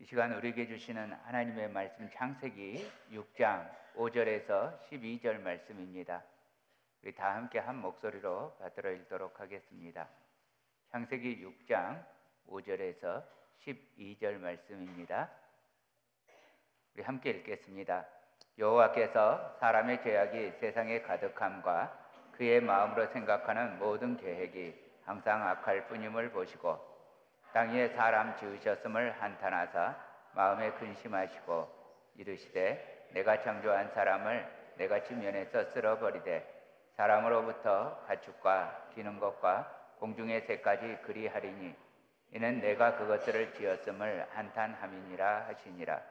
시간 우리에게 주시는 하나님의 말씀 창세기 6장 5절에서 12절 말씀입니다. 우리 다 함께 한 목소리로 받들어 읽도록 하겠습니다. 창세기 6장 5절에서 12절 말씀입니다. 우리 함께 읽겠습니다. 여호와께서 사람의 죄악이 세상에 가득함과 그의 마음으로 생각하는 모든 계획이 항상 악할 뿐임을 보시고 땅 위에 사람 지으셨음을 한탄하사 마음에 근심하시고 이르시되 내가 창조한 사람을 내가 지면에서 쓸어버리되 사람으로부터 가축과 기는 것과 공중의 새까지 그리하리니 이는 내가 그것들을 지었음을 한탄함이니라 하시니라.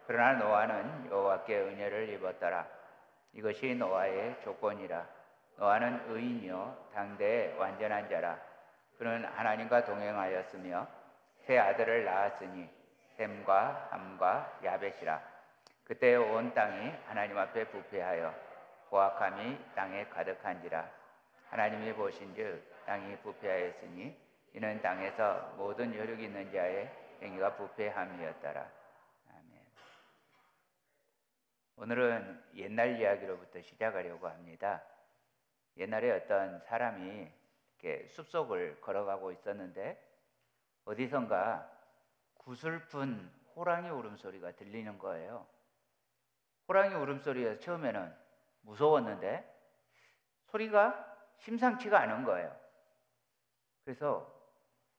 그러나 노아는 여호와께 은혜를 입었더라. 이것이 노아의 조건이라. 노아는 의인이요 당대의 완전한 자라. 그는 하나님과 동행하였으며 세 아들을 낳았으니 셈과 함과 야벳이라. 그때 온 땅이 하나님 앞에 부패하여 고악함이 땅에 가득한지라. 하나님이 보신즉 땅이 부패하였으니 이는 땅에서 모든 혈육 있는 자의 행위가 부패함이었더라. 아멘. 오늘은 옛날 이야기로부터 시작하려고 합니다. 옛날에 어떤 사람이 이렇게 숲속을 걸어가고 있었는데 어디선가 구슬픈 호랑이 울음소리가 들리는 거예요. 호랑이 울음소리에서 처음에는 무서웠는데 소리가 심상치가 않은 거예요. 그래서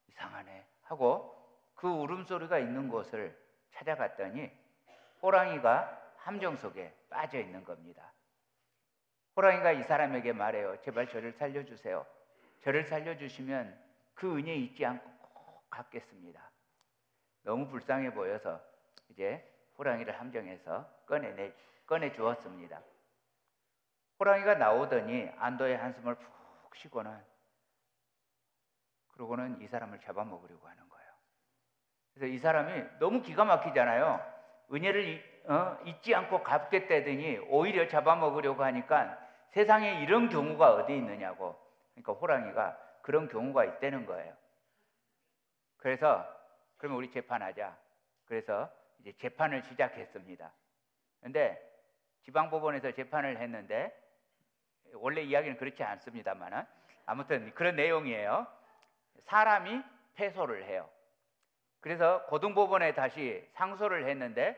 이상하네 하고 그 울음소리가 있는 곳을 찾아갔더니 호랑이가 함정 속에 빠져 있는 겁니다. 호랑이가 이 사람에게 말해요. 제발 저를 살려주세요. 저를 살려주시면 그 은혜 잊지 않고 꼭 갚겠습니다. 너무 불쌍해 보여서 이제 호랑이를 함정에서 꺼내 주었습니다. 호랑이가 나오더니 안도의 한숨을 푹 쉬고는 그러고는 이 사람을 잡아먹으려고 하는 거예요. 그래서 이 사람이 너무 기가 막히잖아요. 은혜를 잊지 않고 갚겠다더니 오히려 잡아먹으려고 하니까 세상에 이런 경우가 어디 있느냐고. 그러니까 호랑이가 그런 경우가 있다는 거예요. 그래서 그러면 우리 재판하자. 그래서 이제 재판을 시작했습니다. 그런데 지방법원에서 재판을 했는데 원래 이야기는 그렇지 않습니다만 아무튼 그런 내용이에요. 사람이 패소를 해요. 그래서 고등법원에 다시 상소를 했는데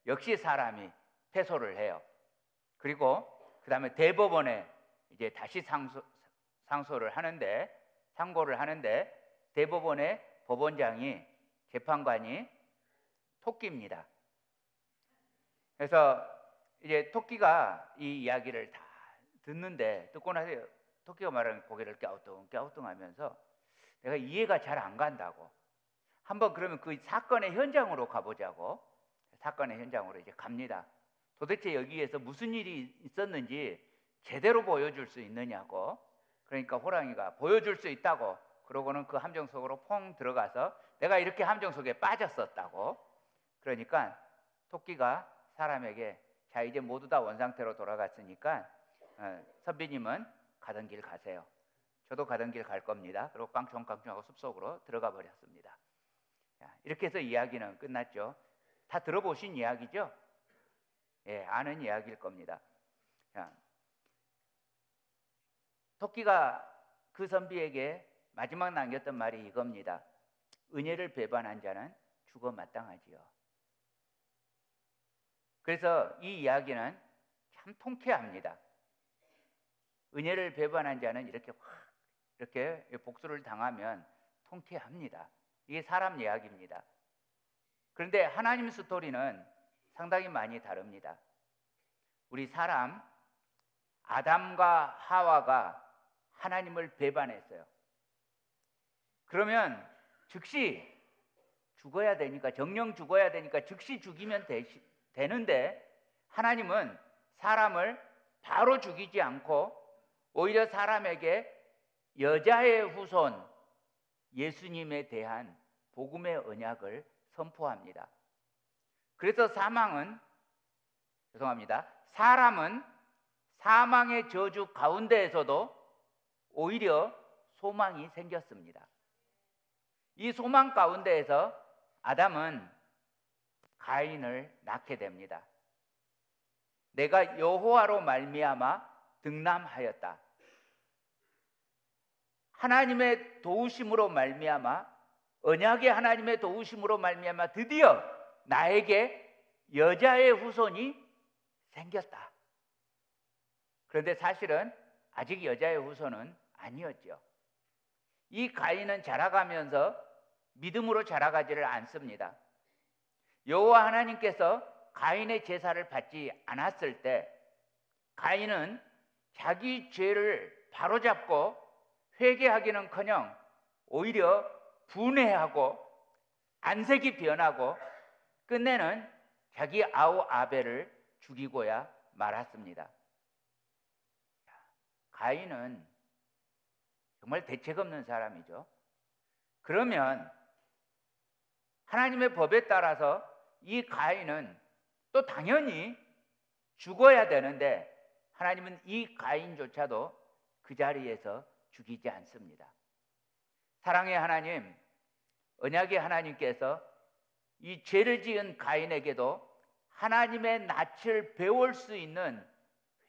역시 사람이 패소를 해요. 그리고 그 다음에 대법원에 이제 다시 상고를 하는데 대법원의 법원장이 재판관이 토끼입니다. 그래서 이제 토끼가 이 이야기를 다 듣고 나서 토끼가 말하는 고개를 갸우뚱하면서 내가 이해가 잘 안 간다고. 한번 그러면 그 사건의 현장으로 가보자고. 사건의 현장으로 이제 갑니다. 도대체 여기에서 무슨 일이 있었는지 제대로 보여줄 수 있느냐고. 그러니까 호랑이가 보여줄 수 있다고. 그러고는 그 함정 속으로 퐁 들어가서 내가 이렇게 함정 속에 빠졌었다고. 그러니까 토끼가 사람에게 자 이제 모두 다 원상태로 돌아갔으니까 선비님은 가던 길 가세요. 저도 가던 길 갈 겁니다. 그리고 깡총깡총하고 숲속으로 들어가 버렸습니다. 이렇게 해서 이야기는 끝났죠. 다 들어보신 이야기죠? 예, 아는 이야기일 겁니다. 토끼가 그 선비에게 마지막 남겼던 말이 이겁니다. 은혜를 배반한 자는 죽어 마땅하지요. 그래서 이 이야기는 참 통쾌합니다. 은혜를 배반한 자는 이렇게 복수를 당하면 통쾌합니다. 이게 사람 이야기입니다. 그런데 하나님 스토리는 상당히 많이 다릅니다. 우리 사람 아담과 하와가 하나님을 배반했어요. 그러면 즉시 죽어야 되니까 정령 죽어야 되니까 즉시 죽이면 되는데 하나님은 사람을 바로 죽이지 않고 오히려 사람에게 여자의 후손 예수님에 대한 복음의 언약을 선포합니다. 그래서 사람은 사망의 저주 가운데에서도 오히려 소망이 생겼습니다. 이 소망 가운데에서 아담은 가인을 낳게 됩니다. 내가 여호와로 말미암아 등남하였다. 하나님의 도우심으로 말미암아, 언약의 하나님의 도우심으로 말미암아 드디어 나에게 여자의 후손이 생겼다. 그런데 사실은 아직 여자의 후손은 아니었죠. 이 가인은 자라가면서 믿음으로 자라가지를 않습니다. 여호와 하나님께서 가인의 제사를 받지 않았을 때 가인은 자기 죄를 바로잡고 회개하기는커녕 오히려 분해하고 안색이 변하고 끝내는 자기 아우 아벨을 죽이고야 말았습니다. 가인은 정말 대책 없는 사람이죠. 그러면 하나님의 법에 따라서 이 가인은 또 당연히 죽어야 되는데 하나님은 이 가인조차도 그 자리에서 죽이지 않습니다. 사랑의 하나님, 언약의 하나님께서 이 죄를 지은 가인에게도 하나님의 낯을 배울 수 있는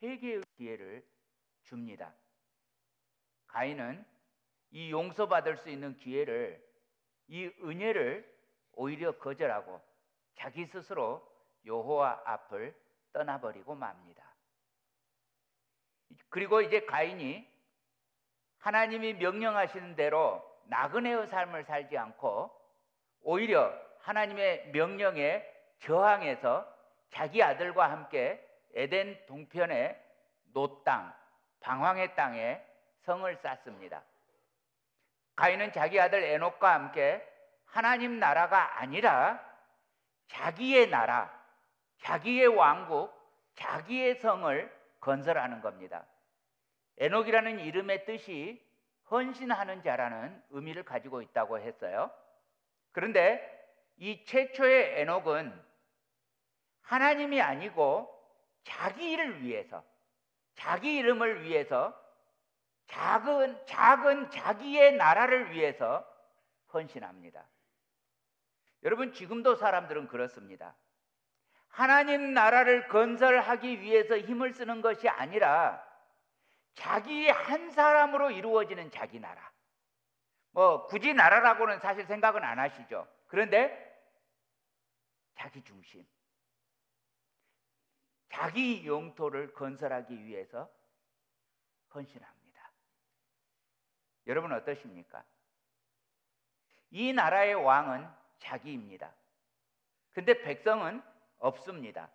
회개의 기회를 줍니다. 가인은 이 용서받을 수 있는 기회를, 이 은혜를 오히려 거절하고 자기 스스로 여호와 앞을 떠나버리고 맙니다. 그리고 이제 가인이 하나님이 명령하시는 대로 나그네의 삶을 살지 않고 오히려 하나님의 명령에 저항해서 자기 아들과 함께 에덴 동편의 놋 땅, 방황의 땅에 성을 쌓습니다. 가인은 자기 아들 에녹과 함께 하나님 나라가 아니라 자기의 나라, 자기의 왕국, 자기의 성을 건설하는 겁니다. 에녹이라는 이름의 뜻이 헌신하는 자라는 의미를 가지고 있다고 했어요. 그런데 이 최초의 에녹은 하나님이 아니고 자기 일을 위해서, 자기 이름을 위해서, 작은 자기의 나라를 위해서 헌신합니다. 여러분, 지금도 사람들은 그렇습니다. 하나님 나라를 건설하기 위해서 힘을 쓰는 것이 아니라 자기 한 사람으로 이루어지는 자기 나라. 굳이 나라라고는 사실 생각은 안 하시죠. 그런데 자기 중심, 자기 영토를 건설하기 위해서 헌신합니다. 여러분 어떠십니까? 이 나라의 왕은 자기입니다. 근데 백성은 없습니다.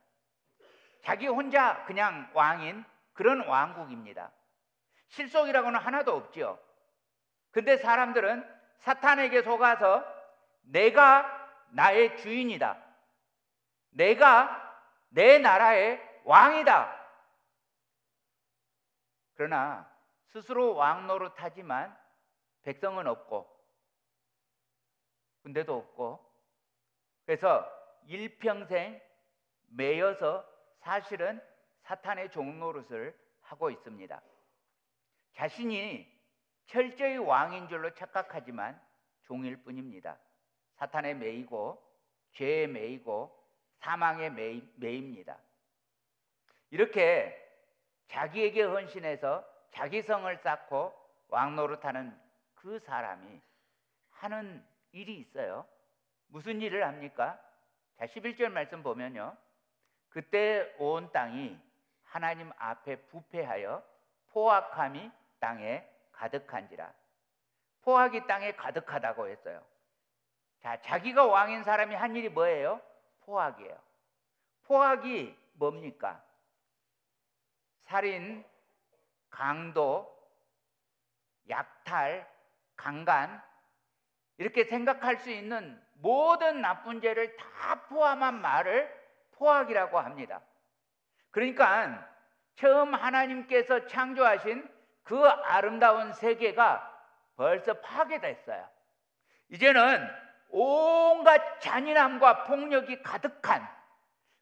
자기 혼자 그냥 왕인 그런 왕국입니다. 실속이라고는 하나도 없죠. 근데 사람들은 사탄에게 속아서 내가 나의 주인이다, 내가 내 나라의 왕이다. 그러나 스스로 왕 노릇하지만 백성은 없고 군대도 없고, 그래서 일평생 매여서 사실은 사탄의 종 노릇을 하고 있습니다. 자신이 철저히 왕인 줄로 착각하지만 종일 뿐입니다. 사탄에 매이고 죄에 매이고 사망에 매입니다. 이렇게 자기에게 헌신해서 자기 성을 쌓고 왕 노릇하는 그 사람이 하는 일이 있어요. 무슨 일을 합니까? 자, 11절 말씀 보면요, 그때 온 땅이 하나님 앞에 부패하여 포악함이 땅에 가득한지라. 포악이 땅에 가득하다고 했어요. 자, 자기가 왕인 사람이 한 일이 뭐예요? 포악이에요. 포악이 뭡니까? 살인, 강도, 약탈, 강간, 이렇게 생각할 수 있는 모든 나쁜 죄를 다 포함한 말을 포악이라고 합니다. 그러니까 처음 하나님께서 창조하신 그 아름다운 세계가 벌써 파괴됐어요. 이제는 온갖 잔인함과 폭력이 가득한,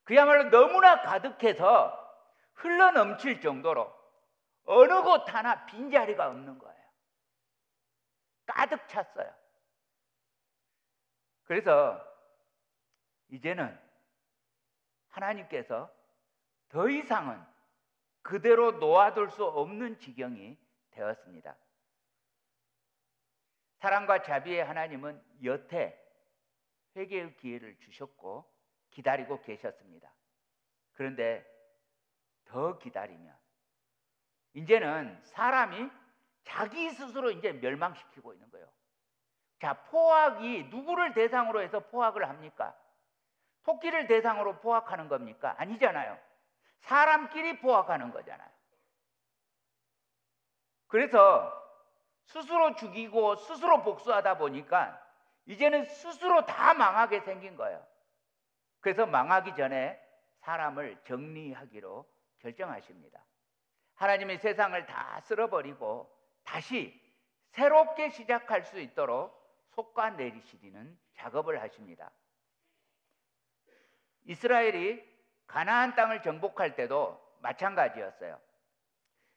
그야말로 너무나 가득해서 흘러넘칠 정도로 어느 곳 하나 빈자리가 없는 거예요. 가득 찼어요. 그래서 이제는 하나님께서 더 이상은 그대로 놓아둘 수 없는 지경이 되었습니다. 사랑과 자비의 하나님은 여태 회개의 기회를 주셨고 기다리고 계셨습니다. 그런데 더 기다리면 이제는 사람이 자기 스스로 이제 멸망시키고 있는 거예요. 자, 포악이 누구를 대상으로 해서 포악을 합니까? 토끼를 대상으로 포악하는 겁니까? 아니잖아요. 사람끼리 포악하는 거잖아요. 그래서 스스로 죽이고 스스로 복수하다 보니까 이제는 스스로 다 망하게 생긴 거예요. 그래서 망하기 전에 사람을 정리하기로 결정하십니다. 하나님이 세상을 다 쓸어버리고 다시 새롭게 시작할 수 있도록 솎아내리시는 작업을 하십니다. 이스라엘이 가나안 땅을 정복할 때도 마찬가지였어요.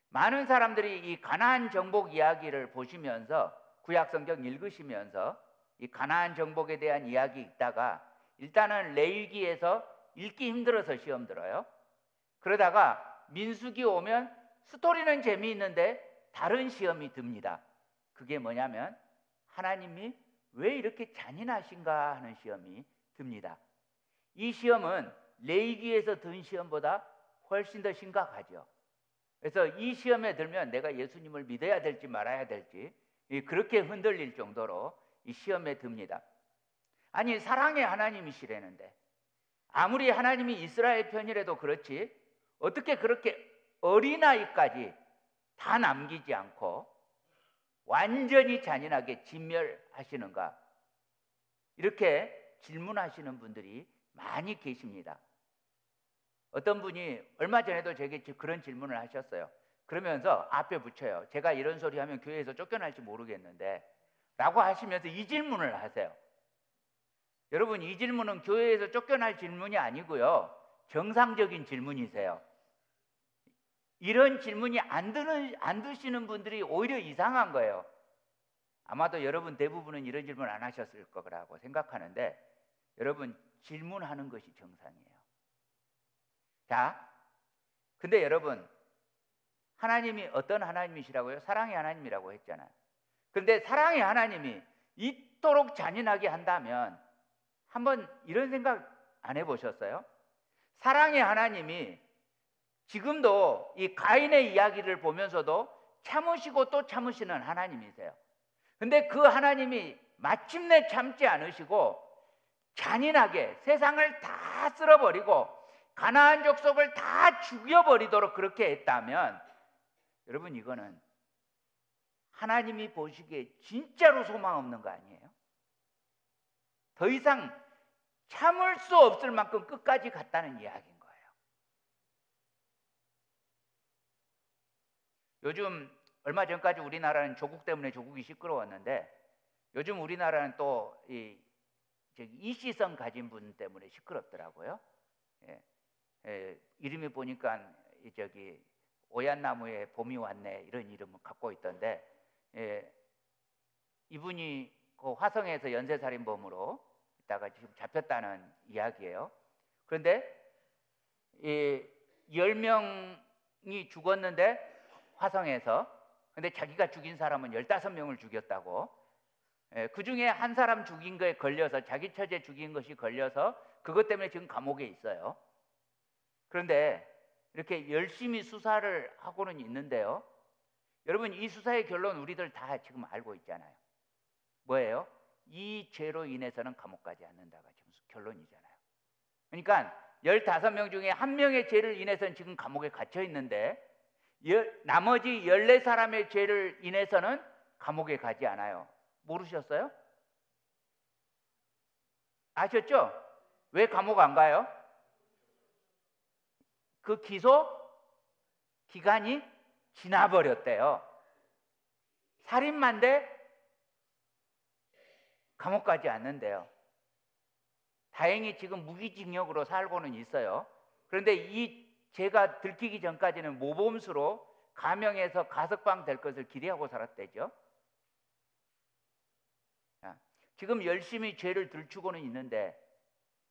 많은 사람들이 이 가나안 정복 이야기를 보시면서 구약성경 읽으시면서 이 가나안 정복에 대한 이야기 읽다가 일단은 레위기에서 읽기 힘들어서 시험 들어요. 그러다가 민수기 오면 스토리는 재미있는데 다른 시험이 듭니다. 그게 뭐냐면 하나님이 왜 이렇게 잔인하신가 하는 시험이 듭니다. 이 시험은 레위기에서 든 시험보다 훨씬 더 심각하죠. 그래서 이 시험에 들면 내가 예수님을 믿어야 될지 말아야 될지 그렇게 흔들릴 정도로 이 시험에 듭니다. 아니, 사랑의 하나님이시라는데 아무리 하나님이 이스라엘 편이라도 그렇지 어떻게 그렇게 어린아이까지 다 남기지 않고 완전히 잔인하게 진멸하시는가? 이렇게 질문하시는 분들이 많이 계십니다. 어떤 분이 얼마 전에도 제게 그런 질문을 하셨어요. 그러면서 앞에 붙여요. 제가 이런 소리 하면 교회에서 쫓겨날지 모르겠는데 라고 하시면서 이 질문을 하세요. 여러분, 이 질문은 교회에서 쫓겨날 질문이 아니고요, 정상적인 질문이세요. 이런 질문이 안 드시는 분들이 오히려 이상한 거예요. 아마도 여러분 대부분은 이런 질문 안 하셨을 거라고 생각하는데 여러분, 질문하는 것이 정상이에요. 자, 근데 여러분, 하나님이 어떤 하나님이시라고요? 사랑의 하나님이라고 했잖아요. 그런데 사랑의 하나님이 이토록 잔인하게 한다면 한번 이런 생각 안 해보셨어요? 사랑의 하나님이 지금도 이 가인의 이야기를 보면서도 참으시고 또 참으시는 하나님이세요. 근데 그 하나님이 마침내 참지 않으시고 잔인하게 세상을 다 쓸어버리고 가나안 족속을 다 죽여버리도록 그렇게 했다면 여러분, 이거는 하나님이 보시기에 진짜로 소망 없는 거 아니에요? 더 이상 참을 수 없을 만큼 끝까지 갔다는 이야기인 거예요. 요즘 얼마 전까지 우리나라는 조국 때문에 조국이 시끄러웠는데 요즘 우리나라는 또 이시성 가진 분 때문에 시끄럽더라고요. 이름이 보니까 오얏나무에 봄이 왔네 이런 이름을 갖고 있던데 이분이 그 화성에서 연쇄살인범으로 있다가 지금 잡혔다는 이야기예요. 그런데 10명이 죽었는데 화성에서, 근데 자기가 죽인 사람은 15명을 죽였다고. 그 중에 한 사람 죽인 거에 걸려서, 자기 처제 죽인 것이 걸려서 그것 때문에 지금 감옥에 있어요. 그런데 이렇게 열심히 수사를 하고는 있는데요, 여러분, 이 수사의 결론 우리들 다 지금 알고 있잖아요. 뭐예요? 이 죄로 인해서는 감옥 가지 않는다가 지금 결론이잖아요. 그러니까 15명 중에 1명의 죄를 인해서는 지금 감옥에 갇혀 있는데 나머지 14사람의 죄를 인해서는 감옥에 가지 않아요. 모르셨어요? 아셨죠? 왜 감옥 안 가요? 그 기소 기간이 지나버렸대요. 살인마인데 감옥 가지 않는데요. 다행히 지금 무기징역으로 살고는 있어요. 그런데 이 죄가 들키기 전까지는 모범수로 감형해서 가석방 될 것을 기대하고 살았대죠. 지금 열심히 죄를 들추고는 있는데,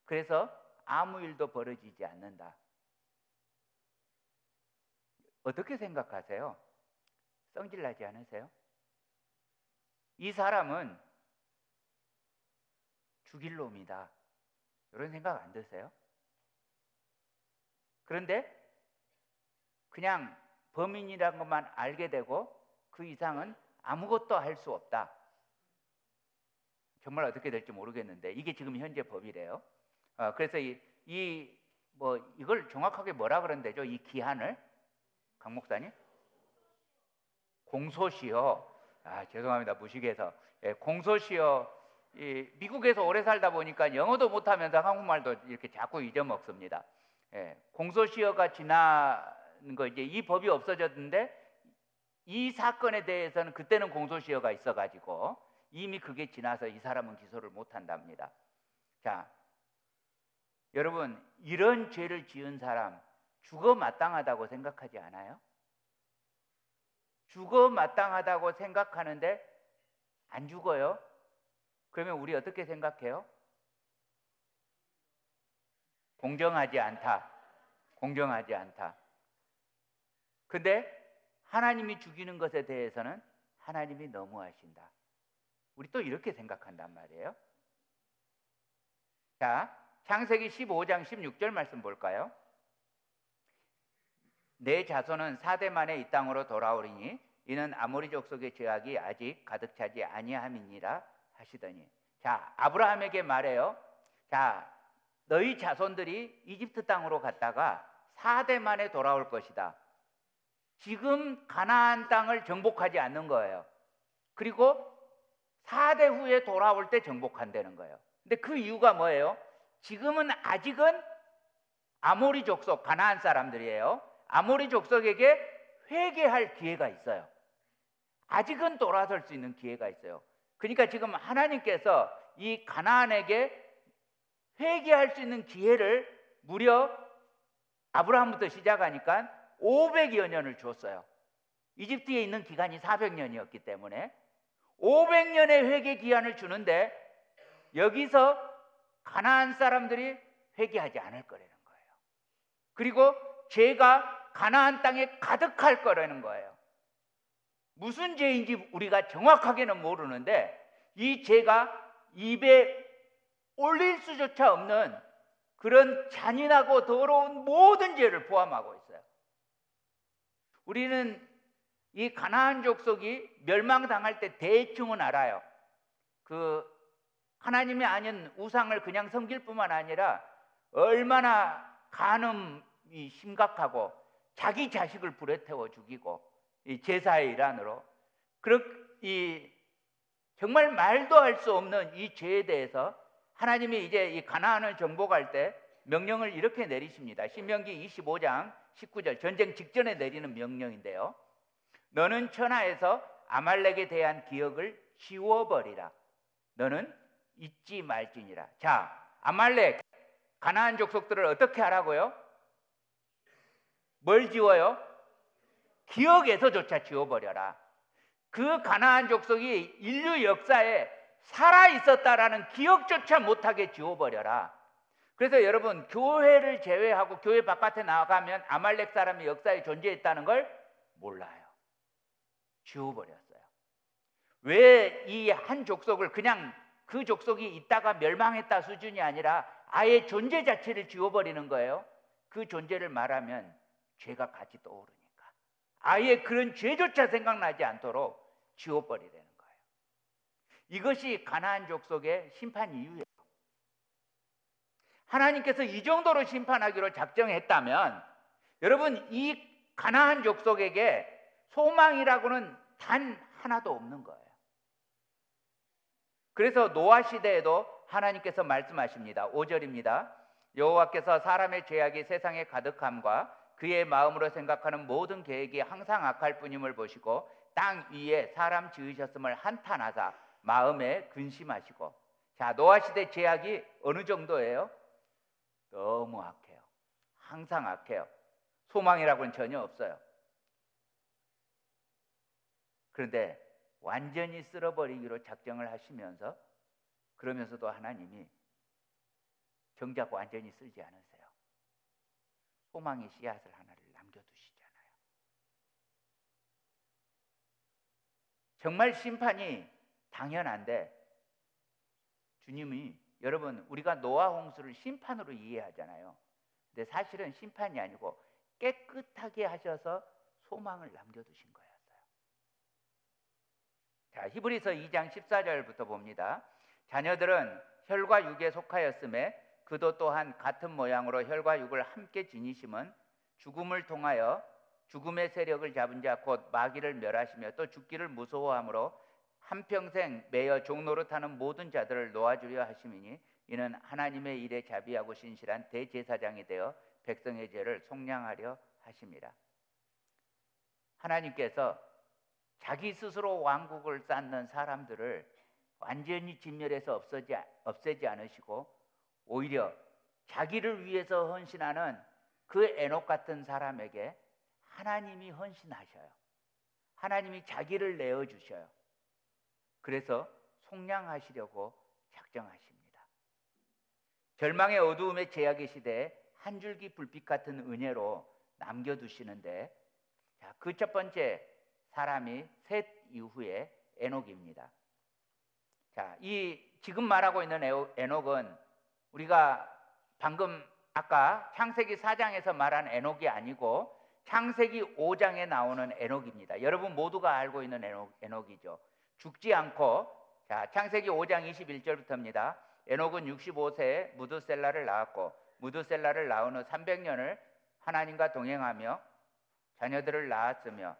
그래서 아무 일도 벌어지지 않는다. 어떻게 생각하세요? 성질나지 않으세요? 이 사람은 죽일 놈이다, 이런 생각 안 드세요? 그런데 그냥 범인이라는 것만 알게 되고 그 이상은 아무것도 할 수 없다. 정말 어떻게 될지 모르겠는데 이게 지금 현재 법이래요. 그래서 이걸 정확하게 뭐라 그런대죠? 이 기한을, 강 목사님? 공소시효. 죄송합니다, 무식해서. 예, 공소시효. 미국에서 오래 살다 보니까 영어도 못하면서 한국말도 이렇게 자꾸 잊어먹습니다. 예, 공소시효가 지나는 거, 이제 이 법이 없어졌는데 이 사건에 대해서는 그때는 공소시효가 있어가지고 이미 그게 지나서 이 사람은 기소를 못한답니다. 자, 여러분, 이런 죄를 지은 사람 죽어 마땅하다고 생각하지 않아요? 죽어 마땅하다고 생각하는데 안 죽어요? 그러면 우리 어떻게 생각해요? 공정하지 않다. 공정하지 않다. 근데 하나님이 죽이는 것에 대해서는 하나님이 너무하신다. 우리 또 이렇게 생각한단 말이에요. 자, 창세기 15장 16절 말씀 볼까요? 내 자손은 4대 만에 이 땅으로 돌아오리니 이는 아모리 족속의 죄악이 아직 가득 차지 아니함이니라 하시더니, 자, 아브라함에게 말해요. 자, 너희 자손들이 이집트 땅으로 갔다가 4대 만에 돌아올 것이다. 지금 가나안 땅을 정복하지 않는 거예요. 그리고 4대 후에 돌아올 때 정복한다는 거예요. 근데 그 이유가 뭐예요? 지금은 아직은 아모리 족속, 가나안 사람들이에요. 아모리 족속에게 회개할 기회가 있어요. 아직은 돌아설 수 있는 기회가 있어요. 그러니까 지금 하나님께서 이 가나안에게 회개할 수 있는 기회를 무려 아브라함부터 시작하니까 500여 년을 줬어요. 이집트에 있는 기간이 400년이었기 때문에 500년의 회개 기한을 주는데 여기서 가나안 사람들이 회개하지 않을 거라는 거예요. 그리고 죄가 가나안 땅에 가득할 거라는 거예요. 무슨 죄인지 우리가 정확하게는 모르는데 이 죄가 입에 올릴 수조차 없는 그런 잔인하고 더러운 모든 죄를 포함하고 있어요. 우리는 이 가나안 족속이 멸망당할 때 대충은 알아요. 그 하나님이 아닌 우상을 그냥 섬길 뿐만 아니라 얼마나 간음이 심각하고 자기 자식을 불에 태워 죽이고 이 제사의 일환으로 정말 말도 할 수 없는 이 죄에 대해서 하나님이 이제 이 가나안을 정복할 때 명령을 이렇게 내리십니다. 신명기 25장 19절, 전쟁 직전에 내리는 명령인데요. 너는 천하에서 아말렉에 대한 기억을 지워버리라. 너는 잊지 말지니라. 자, 아말렉, 가나안 족속들을 어떻게 하라고요? 뭘 지워요? 기억에서조차 지워버려라. 그 가나안 족속이 인류 역사에 살아있었다라는 기억조차 못하게 지워버려라. 그래서 여러분, 교회를 제외하고 교회 바깥에 나가면 아말렉 사람이 역사에 존재했다는 걸 몰라요. 지워버렸어요. 왜 이 한 족속을 그냥 그 족속이 있다가 멸망했다 수준이 아니라 아예 존재 자체를 지워버리는 거예요. 그 존재를 말하면 죄가 같이 떠오르니까 아예 그런 죄조차 생각나지 않도록 지워버리라는 거예요. 이것이 가나안 족속의 심판 이유예요. 하나님께서 이 정도로 심판하기로 작정했다면 여러분, 이 가나안 족속에게 소망이라고는 단 하나도 없는 거예요. 그래서 노아 시대에도 하나님께서 말씀하십니다. 5절입니다. 여호와께서 사람의 죄악이 세상에 가득함과 그의 마음으로 생각하는 모든 계획이 항상 악할 뿐임을 보시고 땅 위에 사람 지으셨음을 한탄하사 마음에 근심하시고. 자, 노아 시대 죄악이 어느 정도예요? 너무 악해요. 항상 악해요. 소망이라고는 전혀 없어요. 그런데 완전히 쓸어버리기로 작정을 하시면서, 그러면서도 하나님이 정작 완전히 쓰지 않으세요. 소망의 씨앗을 하나를 남겨두시잖아요. 정말 심판이 당연한데 주님이 여러분 우리가 노아 홍수를 심판으로 이해하잖아요. 근데 사실은 심판이 아니고 깨끗하게 하셔서 소망을 남겨두신 거였어요. 자, 히브리서 2장 14절부터 봅니다. 자녀들은 혈과 육에 속하였음에 그도 또한 같은 모양으로 혈과 육을 함께 지니심은 죽음을 통하여 죽음의 세력을 잡은 자 곧 마귀를 멸하시며 또 죽기를 무서워함으로 한평생 매여 종노릇하는 모든 자들을 놓아주려 하심이니 이는 하나님의 일에 자비하고 신실한 대제사장이 되어 백성의 죄를 속량하려 하심이라. 하나님께서 자기 스스로 왕국을 쌓는 사람들을 완전히 진멸해서 없애지 않으시고 오히려 자기를 위해서 헌신하는 그 에녹 같은 사람에게 하나님이 헌신하셔요. 하나님이 자기를 내어주셔요. 그래서 속량하시려고 작정하십니다. 절망의 어두움의 제약의 시대에 한 줄기 불빛 같은 은혜로 남겨두시는데, 자, 그 첫 번째 사람이 셋 이후에 에녹입니다. 자, 이 지금 말하고 있는 에녹은 우리가 방금 아까 창세기 4장에서 말한 에녹이 아니고 창세기 5장에 나오는 에녹입니다. 여러분 모두가 알고 있는 에녹이죠. 죽지 않고, 자, 창세기 5장 21절부터입니다. 에녹은 65세에 무드셀라를 낳았고 무드셀라를 낳은 후 300년을 하나님과 동행하며 자녀들을 낳았으며,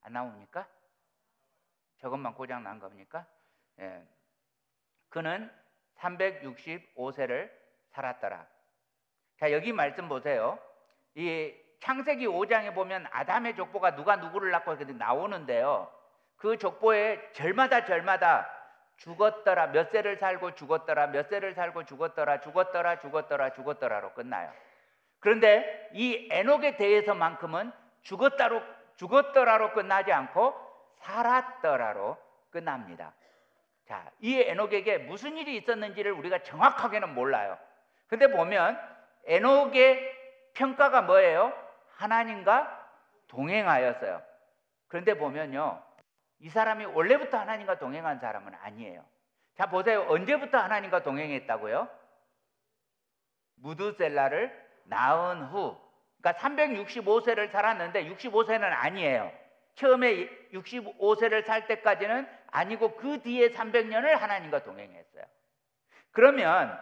안 나옵니까? 저것만 고장 난 겁니까? 예. 그는 365세를 살았더라. 자, 여기 말씀 보세요. 이 창세기 5장에 보면 아담의 족보가 누가 누구를 낳고 이렇게 나오는데요. 그 족보에 절마다 죽었더라, 몇 세를 살고 죽었더라, 몇 세를 살고 죽었더라, 죽었더라로 끝나요. 그런데 이 에녹에 대해서만큼은 죽었더라로 끝나지 않고 살았더라로 끝납니다. 자, 이 에녹에게 무슨 일이 있었는지를 우리가 정확하게는 몰라요. 근데 보면 에녹의 평가가 뭐예요? 하나님과 동행하였어요. 그런데 보면요, 이 사람이 원래부터 하나님과 동행한 사람은 아니에요. 자, 보세요. 언제부터 하나님과 동행했다고요? 무드셀라를 낳은 후. 그러니까 365세를 살았는데 65세는 아니에요. 처음에 65세를 살 때까지는 아니고 그 뒤에 300년을 하나님과 동행했어요. 그러면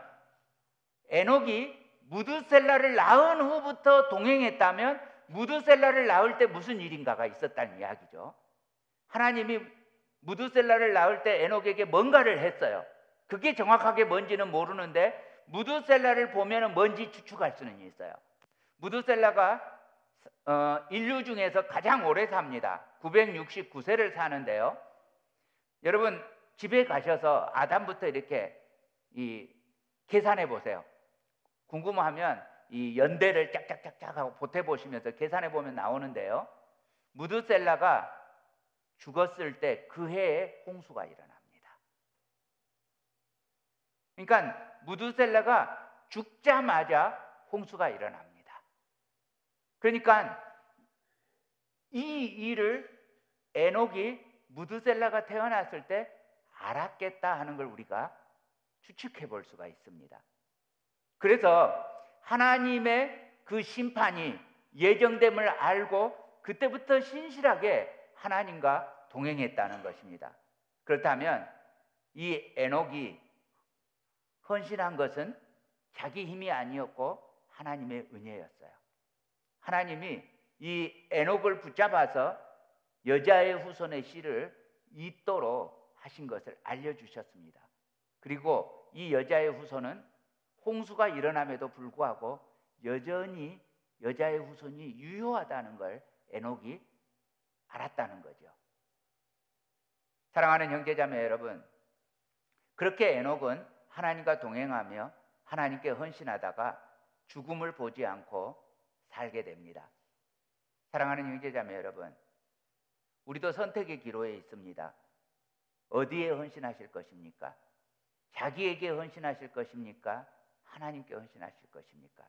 에녹이 무드셀라를 낳은 후부터 동행했다면 무드셀라를 낳을 때 무슨 일인가가 있었다는 이야기죠. 하나님이 무드셀라를 낳을 때 에녹에게 뭔가를 했어요. 그게 정확하게 뭔지는 모르는데 무드셀라를 보면 뭔지 추측할 수는 있어요. 무드셀라가 인류 중에서 가장 오래 삽니다. 969세를 사는데요. 여러분 집에 가셔서 아담부터 이렇게 계산해 보세요. 궁금하면 이 연대를 짝짝짝짝 하고 보태 보시면서 계산해 보면 나오는데요. 무드셀라가 죽었을 때 그 해에 홍수가 일어납니다. 그러니까 무드셀라가 죽자마자 홍수가 일어납니다. 그러니까 이 일을 에녹이 무드셀라가 태어났을 때 알았겠다 하는 걸 우리가 추측해 볼 수가 있습니다. 그래서 하나님의 그 심판이 예정됨을 알고 그때부터 신실하게 하나님과 동행했다는 것입니다. 그렇다면 이 에녹이 헌신한 것은 자기 힘이 아니었고 하나님의 은혜였어요. 하나님이 이 에녹을 붙잡아서 여자의 후손의 씨를 잇도록 하신 것을 알려주셨습니다. 그리고 이 여자의 후손은 홍수가 일어남에도 불구하고 여전히 여자의 후손이 유효하다는 걸 에녹이 알았다는 거죠. 사랑하는 형제자매 여러분, 그렇게 에녹은 하나님과 동행하며 하나님께 헌신하다가 죽음을 보지 않고 살게 됩니다. 사랑하는 형제자매 여러분, 우리도 선택의 기로에 있습니다. 어디에 헌신하실 것입니까? 자기에게 헌신하실 것입니까? 하나님께 헌신하실 것입니까?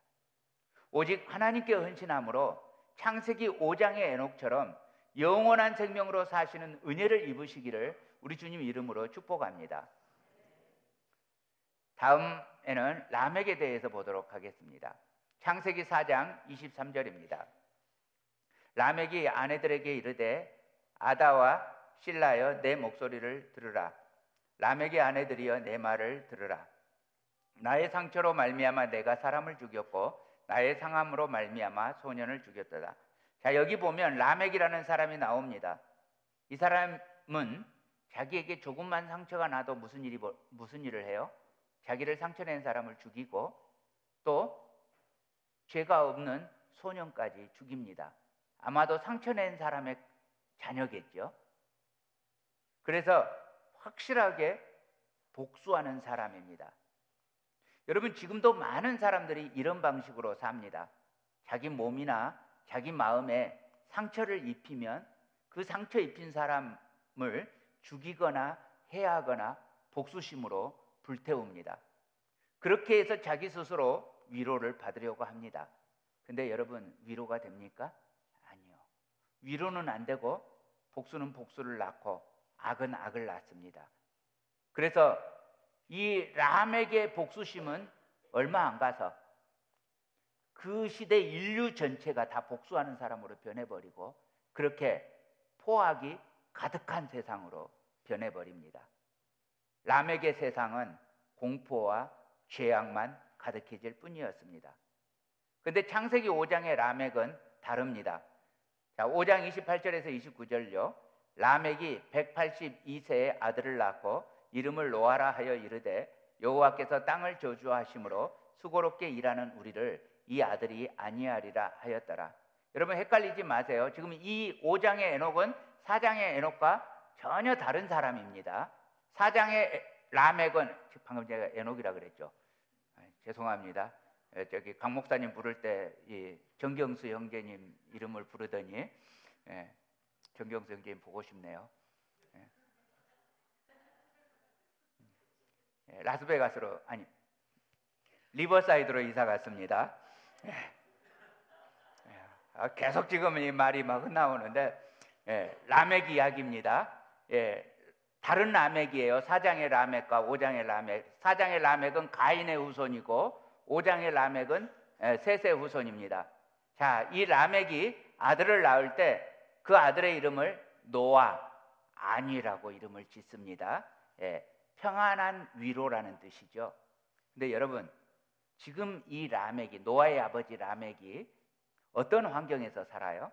오직 하나님께 헌신함으로 창세기 5장의 에녹처럼 영원한 생명으로 사시는 은혜를 입으시기를 우리 주님 이름으로 축복합니다. 다음에는 라멕에 대해서 보도록 하겠습니다. 창세기 4장 23절입니다. 라멕이 아내들에게 이르되 아다와 실라여 내 목소리를 들으라. 라멕의 아내들이여 내 말을 들으라. 나의 상처로 말미암아 내가 사람을 죽였고 나의 상함으로 말미암아 소년을 죽였도다. 자, 여기 보면 라멕이라는 사람이 나옵니다. 이 사람은 자기에게 조금만 상처가 나도 무슨 일을 해요? 자기를 상처낸 사람을 죽이고 또 죄가 없는 소년까지 죽입니다. 아마도 상처낸 사람의 자녀겠죠. 그래서 확실하게 복수하는 사람입니다. 여러분, 지금도 많은 사람들이 이런 방식으로 삽니다. 자기 몸이나 자기 마음에 상처를 입히면 그 상처 입힌 사람을 죽이거나 해하거나 복수심으로 불태웁니다. 그렇게 해서 자기 스스로 위로를 받으려고 합니다. 근데 여러분, 위로가 됩니까? 아니요. 위로는 안 되고 복수는 복수를 낳고 악은 악을 낳습니다. 그래서 이 라멕의 복수심은 얼마 안 가서 그 시대 인류 전체가 다 복수하는 사람으로 변해버리고 그렇게 포악이 가득한 세상으로 변해버립니다. 라멕의 세상은 공포와 죄악만 가득해질 뿐이었습니다. 그런데 창세기 5장의 라멕은 다릅니다. 자, 5장 28절에서 29절요. 라멕이 182세에 아들을 낳고 이름을 노아라 하여 이르되 여호와께서 땅을 저주하심으로 수고롭게 일하는 우리를 이 아들이 아니하리라 하였더라. 여러분, 헷갈리지 마세요. 지금 이 5장의 에녹은 4장의 에녹과 전혀 다른 사람입니다. 4장의 라멕은, 방금 제가 에녹이라 그랬죠. 죄송합니다. 저기 강 목사님 부를 때 이 정경수 형제님 이름을 부르더니 정경수 형제님 보고 싶네요. 라스베가스로, 아니 리버사이드로 이사 갔습니다. 계속 지금 이 말이 막 나오는데 라멕 이야기입니다. 다른 라멕이에요. 4장의 라멕과 5장의 라멕. 4장의 라멕은 가인의 후손이고 5장의 라멕은 셋의 후손입니다. 자, 이 라멕이 아들을 낳을 때 그 아들의 이름을 노아, 안위라고 이름을 짓습니다. 평안한 위로라는 뜻이죠. 근데 여러분, 지금 이 라멕이, 노아의 아버지 라멕이 어떤 환경에서 살아요?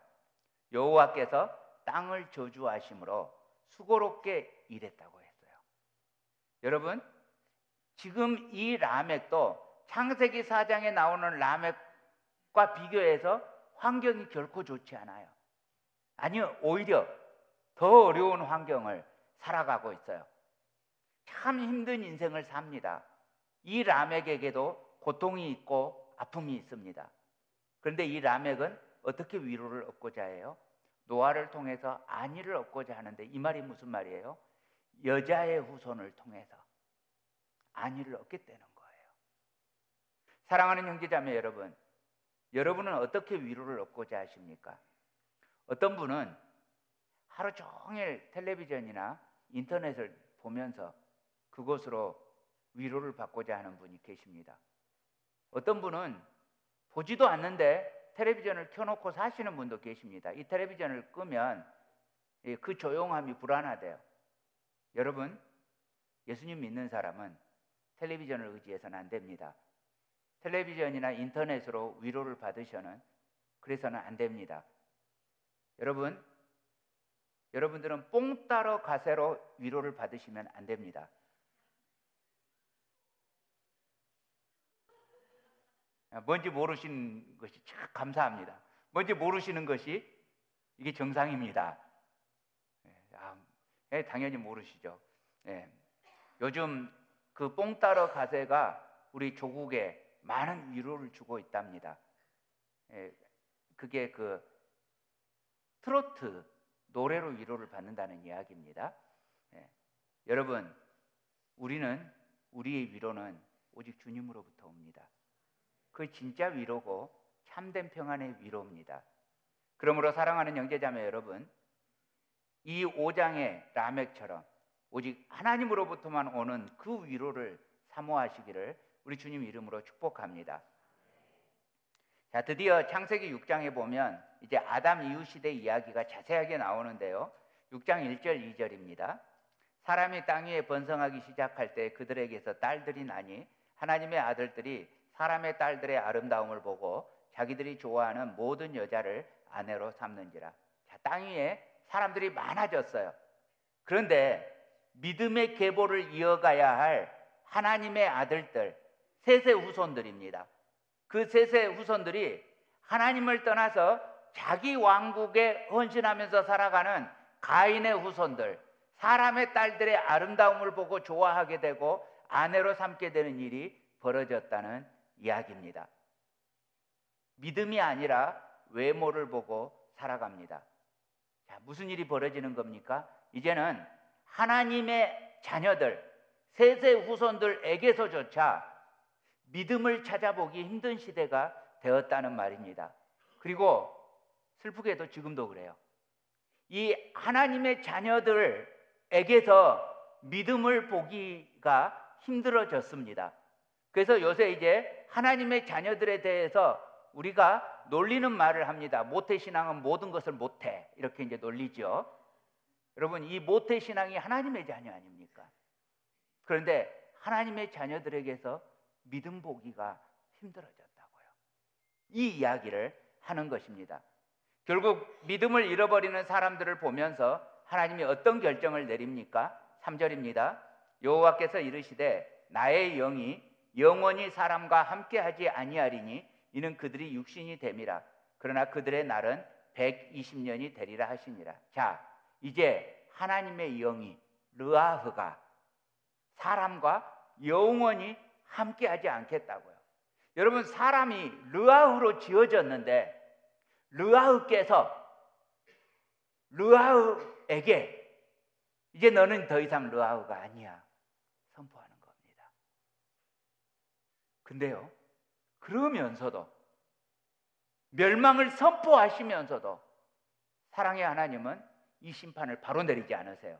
여호와께서 땅을 저주하심으로 수고롭게 일했다고 했어요. 여러분, 지금 이 라멕도 창세기 4장에 나오는 라멕과 비교해서 환경이 결코 좋지 않아요. 아니요, 오히려 더 어려운 환경을 살아가고 있어요. 참 힘든 인생을 삽니다. 이 라멕에게도 고통이 있고 아픔이 있습니다. 그런데 이 라멕은 어떻게 위로를 얻고자 해요? 노아를 통해서 안위를 얻고자 하는데, 이 말이 무슨 말이에요? 여자의 후손을 통해서 안위를 얻겠다는 거예요. 사랑하는 형제자매 여러분, 여러분은 어떻게 위로를 얻고자 하십니까? 어떤 분은 하루 종일 텔레비전이나 인터넷을 보면서 그것으로 위로를 받고자 하는 분이 계십니다. 어떤 분은 보지도 않는데 텔레비전을 켜놓고 사시는 분도 계십니다. 이 텔레비전을 끄면 그 조용함이 불안하대요. 여러분, 예수님 믿는 사람은 텔레비전을 의지해서는 안 됩니다. 텔레비전이나 인터넷으로 위로를 받으셔는 그래서는 안 됩니다. 여러분들은 뽕 따러 가세로 위로를 받으시면 안 됩니다. 뭔지 모르시는 것이 참 감사합니다. 뭔지 모르시는 것이 이게 정상입니다. 당연히 모르시죠. 요즘 그 뽕 따러 가세가 우리 조국에 많은 위로를 주고 있답니다. 그게 그 트로트 노래로 위로를 받는다는 이야기입니다. 여러분, 우리는 우리의 위로는 오직 주님으로부터 옵니다. 그 진짜 위로고 참된 평안의 위로입니다. 그러므로 사랑하는 형제자매 여러분, 이 5장의 라멕처럼 오직 하나님으로부터만 오는 그 위로를 사모하시기를 우리 주님 이름으로 축복합니다. 자, 드디어 창세기 6장에 보면 이제 아담 이후 시대 이야기가 자세하게 나오는데요. 6장 1절 2절입니다. 사람이 땅 위에 번성하기 시작할 때 그들에게서 딸들이 나니 하나님의 아들들이 사람의 딸들의 아름다움을 보고 자기들이 좋아하는 모든 여자를 아내로 삼는지라. 자, 땅 위에 사람들이 많아졌어요. 그런데 믿음의 계보를 이어가야 할 하나님의 아들들, 셋의 후손들입니다. 그 셋의 후손들이 하나님을 떠나서 자기 왕국에 헌신하면서 살아가는 가인의 후손들, 사람의 딸들의 아름다움을 보고 좋아하게 되고 아내로 삼게 되는 일이 벌어졌다는 이야기입니다. 믿음이 아니라 외모를 보고 살아갑니다. 자, 무슨 일이 벌어지는 겁니까? 이제는 하나님의 자녀들, 셋의 후손들에게서조차 믿음을 찾아보기 힘든 시대가 되었다는 말입니다. 그리고 슬프게도 지금도 그래요. 이 하나님의 자녀들에게서 믿음을 보기가 힘들어졌습니다. 그래서 요새 이제 하나님의 자녀들에 대해서 우리가 놀리는 말을 합니다. 모태신앙은 모든 것을 못해, 이렇게 이제 놀리죠. 여러분, 이 모태신앙이 하나님의 자녀 아닙니까? 그런데 하나님의 자녀들에게서 믿음 보기가 힘들어졌다고요. 이 이야기를 하는 것입니다. 결국 믿음을 잃어버리는 사람들을 보면서 하나님이 어떤 결정을 내립니까? 3절입니다. 여호와께서 이르시되 나의 영이 영원히 사람과 함께하지 아니하리니 이는 그들이 육신이 됨이라. 그러나 그들의 날은 120년이 되리라 하시니라. 자, 이제 하나님의 영이 르아흐가 사람과 영원히 함께하지 않겠다고요. 여러분, 사람이 르아흐로 지어졌는데 르아흐께서 르아흐에게 이제 너는 더 이상 르아흐가 아니야 선포하는 겁니다. 근데요, 그러면서도 멸망을 선포하시면서도 사랑의 하나님은 이 심판을 바로 내리지 않으세요.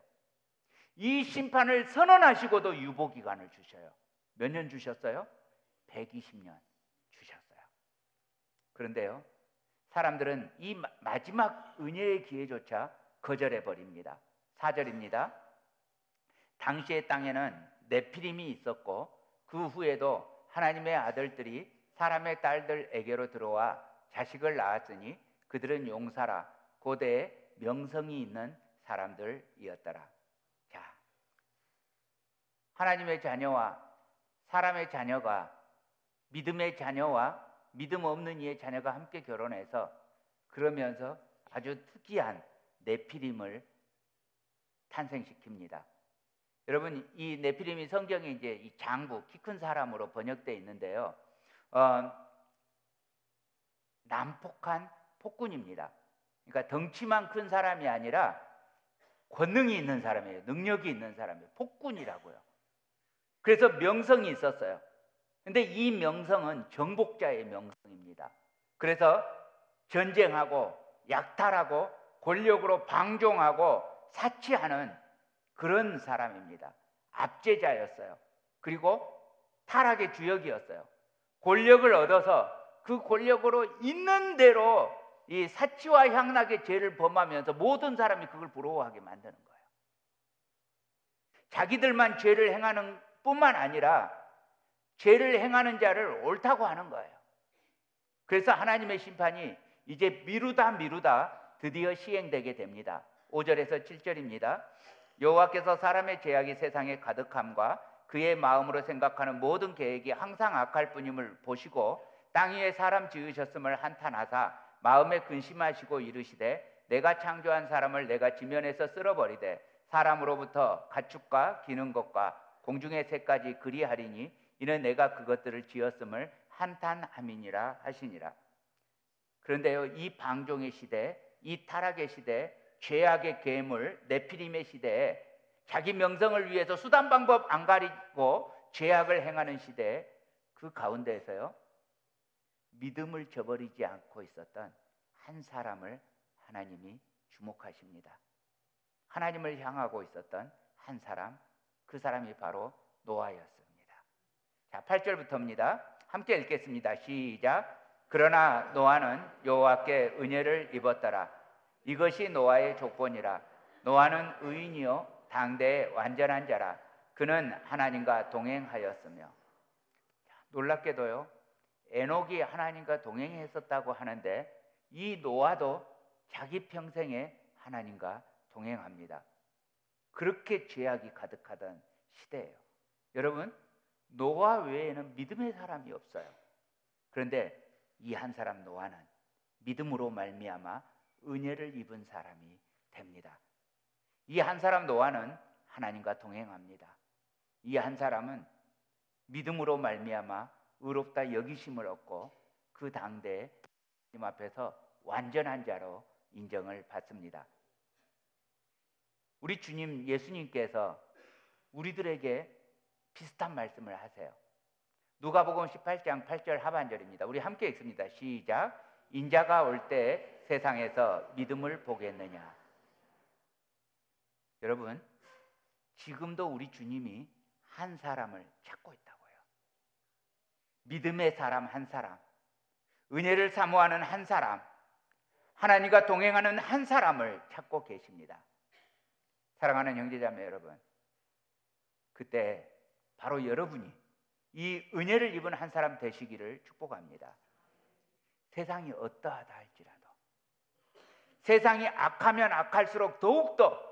이 심판을 선언하시고도 유보기간을 주셔요. 몇 년 주셨어요? 120년 주셨어요. 그런데요, 사람들은 이 마지막 은혜의 기회조차 거절해버립니다. 4절입니다. 당시의 땅에는 네피림이 있었고 그 후에도 하나님의 아들들이 사람의 딸들에게로 들어와 자식을 낳았으니 그들은 용사라 고대에 명성이 있는 사람들이었더라. 자, 하나님의 자녀와 사람의 자녀가, 믿음의 자녀와 믿음 없는 이의 자녀가 함께 결혼해서 그러면서 아주 특이한 네피림을 탄생시킵니다. 여러분, 이 네피림이 성경에 이제 이 장부, 키 큰 사람으로 번역되어 있는데요. 난폭한 폭군입니다. 그러니까 덩치만 큰 사람이 아니라 권능이 있는 사람이에요. 능력이 있는 사람이에요. 폭군이라고요. 그래서 명성이 있었어요. 근데 이 명성은 정복자의 명성입니다. 그래서 전쟁하고 약탈하고 권력으로 방종하고 사치하는 그런 사람입니다. 압제자였어요. 그리고 타락의 주역이었어요. 권력을 얻어서 그 권력으로 있는 대로 이 사치와 향락의 죄를 범하면서 모든 사람이 그걸 부러워하게 만드는 거예요. 자기들만 죄를 행하는 뿐만 아니라 죄를 행하는 자를 옳다고 하는 거예요. 그래서 하나님의 심판이 이제 미루다 드디어 시행되게 됩니다. 5절에서 7절입니다. 여호와께서 사람의 죄악이 세상에 가득함과 그의 마음으로 생각하는 모든 계획이 항상 악할 뿐임을 보시고 땅 위에 사람 지으셨음을 한탄하사 마음에 근심하시고 이르시되 내가 창조한 사람을 내가 지면에서 쓸어버리되 사람으로부터 가축과 기는 것과 공중의 새까지 그리하리니 이는 내가 그것들을 지었음을 한탄함이니라 하시니라. 그런데요, 이 방종의 시대, 이 타락의 시대, 죄악의 괴물 네피림의 시대에 자기 명성을 위해서 수단 방법 안 가리고 죄악을 행하는 시대 그 가운데에서요, 믿음을 저버리지 않고 있었던 한 사람을 하나님이 주목하십니다. 하나님을 향하고 있었던 한 사람, 그 사람이 바로 노아였습니다. 자, 8절부터입니다. 함께 읽겠습니다. 시작. 그러나 노아는 여호와께 은혜를 입었더라. 이것이 노아의 조건이라. 노아는 의인이요 당대의 완전한 자라. 그는 하나님과 동행하였으며. 놀랍게도요, 에녹이 하나님과 동행했었다고 하는데 이 노아도 자기 평생에 하나님과 동행합니다. 그렇게 죄악이 가득하던 시대예요. 여러분, 노아 외에는 믿음의 사람이 없어요. 그런데 이 한 사람 노아는 믿음으로 말미암아 은혜를 입은 사람이 됩니다. 이 한 사람 노아는 하나님과 동행합니다. 이 한 사람은 믿음으로 말미암아 의롭다 여기심을 얻고 그 당대에 하나님 앞에서 완전한 자로 인정을 받습니다. 우리 주님 예수님께서 우리들에게 비슷한 말씀을 하세요. 누가복음 18장 8절 하반절입니다. 우리 함께 읽습니다. 시작. 인자가 올 때 세상에서 믿음을 보겠느냐. 여러분, 지금도 우리 주님이 한 사람을 찾고 있다고요. 믿음의 사람 한 사람, 은혜를 사모하는 한 사람, 하나님과 동행하는 한 사람을 찾고 계십니다. 사랑하는 형제자매 여러분, 그때 바로 여러분이 이 은혜를 입은 한 사람 되시기를 축복합니다. 세상이 어떠하다 할지라도, 세상이 악하면 악할수록 더욱더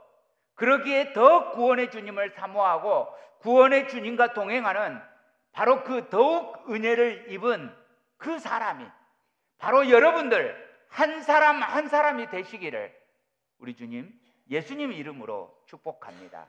그러기에 더 구원의 주님을 사모하고 구원의 주님과 동행하는 바로 그 더욱 은혜를 입은 그 사람이 바로 여러분들 한 사람 한 사람이 되시기를 우리 주님 예수님 이름으로 축복합니다.